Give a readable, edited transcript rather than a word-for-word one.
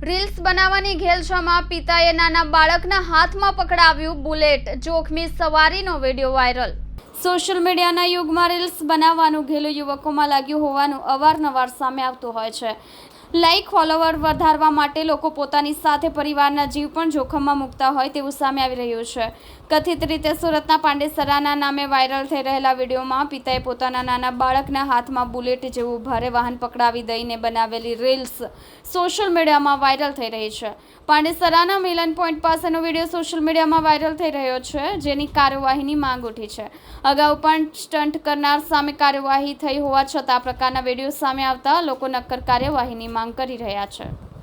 Reels બનાવવાની ઘેલછામાં પિતાએ નાના બાળકના હાથમાં પકડાવ્યું બુલેટ, જોખમી સવારીનો વિડીયો વાયરલ। સોશિયલ મીડિયાના યુગમાં રીલ્સ બનાવવાનું ઘેલું યુવકોમાં લાગ્યું હોવાનું અવારનવાર સામે આવતું હોય છે। લાઇક ફોલોવર વધારવા માટે લોકો પોતાની સાથે પરિવારના જીવ પણ જોખમમાં મૂકતા હોય તેવું સામે આવી રહ્યું છે। કથિત રીતે સુરતના પાંડેસરાના નામે વાયરલ થઈ રહેલા વિડીયોમાં પિતાએ પોતાના નાના બાળકના હાથમાં બુલેટ જેવું ભારે વાહન પકડાવી દઈને બનાવેલી રીલ્સ સોશિયલ મીડિયામાં વાયરલ થઈ રહી છે। પાંડેસરાના મિલન પોઈન્ટ પાસેનો વિડીયો સોશિયલ મીડિયામાં વાયરલ થઈ રહ્યો છે, જેની કાર્યવાહીની માંગ ઉઠી છે। અગાઉ પણ સ્ટન્ટ કરનાર સામે કાર્યવાહી થઈ હોવા છતાં આ પ્રકારના વિડીયો સામે આવતા લોકો નક્કર કાર્યવાહીની માંગ કરી રહ્યા છે।